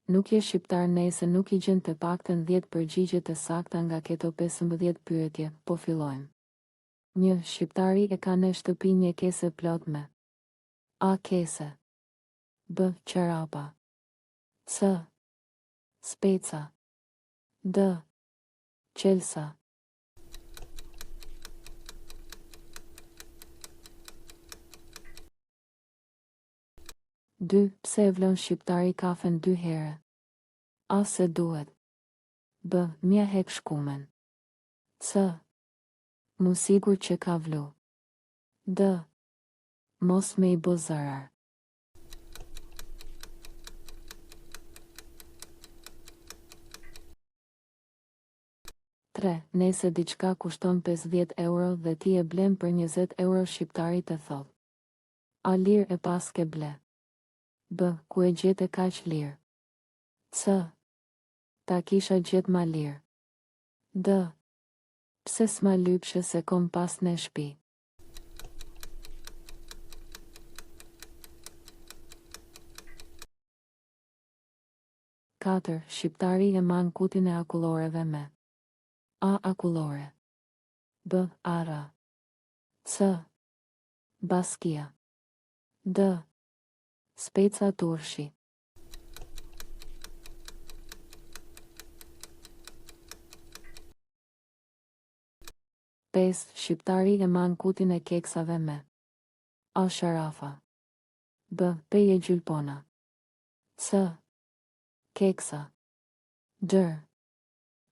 Nuk je shqiptar nëse nuk I gjen të paktën 10 përgjigje të sakta nga këto 15 pyetje, po fillojmë. 1. Shqiptari e ka në shtëpi një kese plot me A. Kese B. Çorapa C. Speca D. Çelësa 2. Pse e vlon shqiptari kafen 2 herë? A. Se duhet B. Mja hek shkumen C. Mu sigur që ka vlu D. Mos me I bo zarar 3. Nëse diçka kushton 50 euro dhe ti e blen për 20 euro shqiptari të thot A. Lirë e pas ke ble B. Ku e gjete kaq lirë C. Ta kisha gjet ma lirë D. Pse s'ma lypshe se kom pas në shpi 4. Shqiptari e man kutin e akulloreve me A. Akullore B. Ara C. Baskia D. Speca turshi 5. Shqiptari e man kutin e keksave me A. Sharafa B. Peje gjylpona C. Keksa D.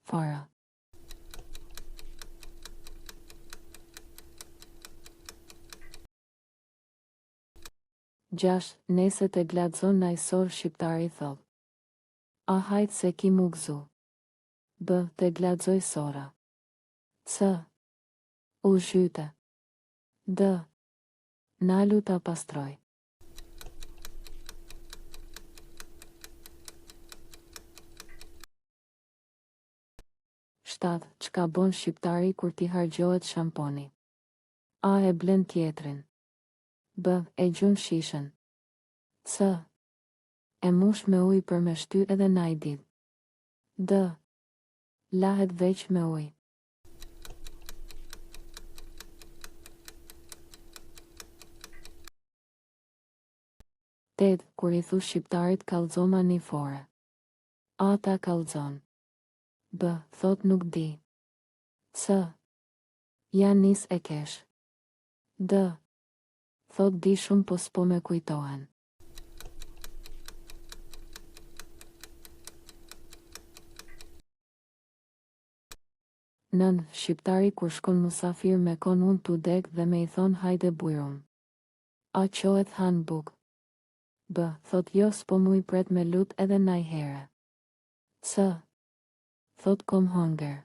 Fara 6. Nëse të gladzon najsor shqiptari thot A. Hajt se ki mu gzu B. Të gladzoj sora C. U zhyte D. Nalu ta pastroj 7. Çka bon shqiptari kur ti hargjohet shamponi A. E blen tjetrin B. E gjun shishën C. E mush me ujë për me shty edhe najdit D. Lahet veç me ujë 8. Kur I thu shqiptarit kallzoma një fore A. Ta kallzon B. Thot nuk di C. Ja nis e kesh D. Thot di shumë po s'po me kujtohen 9. Shqiptari kur shkon musafir me kon unë t'u dek dhe me I thon hajde bujrum A. Qohet han buk B. Thot jo s'po mu I pret me lut edhe naj here C. Thot kom hunger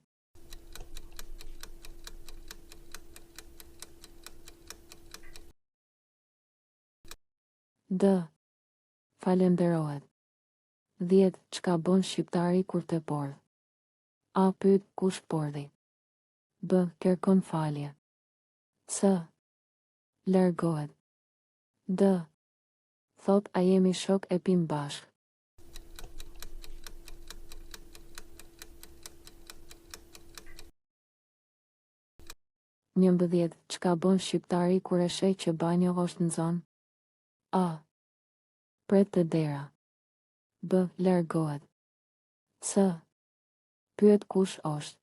10. Falenderohet 10. Çka bon shqiptari kur të pordh A. Pyet kush pordhi B. Kërkon falje C. Largohet D. Thot a jemi shok e pim bashk 11. Çka bon shqiptari kur e sheh që banjo është nxon A. Pret të dera B. Largohet C. Pyet kush është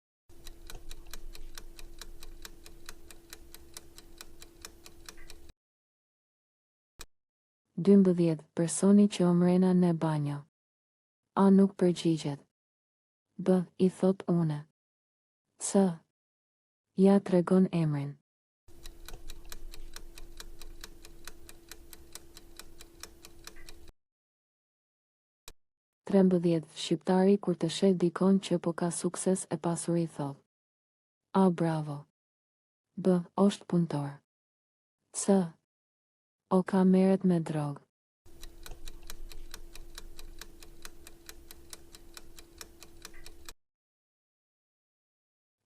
12. Personi që omrena në banjo A. Nuk përgjigjet B. I thot une C. Ja tregon emrin 13. Shqiptari kur të sheh dikon që po ka sukses e pasuri thot A. Bravo B. Osht punëtor C. O ka merret me drogë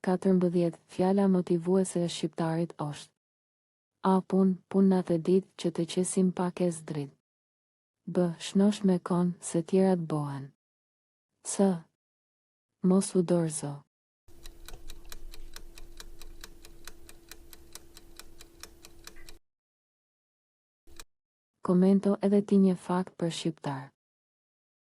14. Fjala motivuese e shqiptarit është A. Pun natë ditë që të qesim pak e zdrit B. Shnosh me kon se tjerat bohen C. Mos u dorëzo. Komento edhe ti një fakt për shqiptar.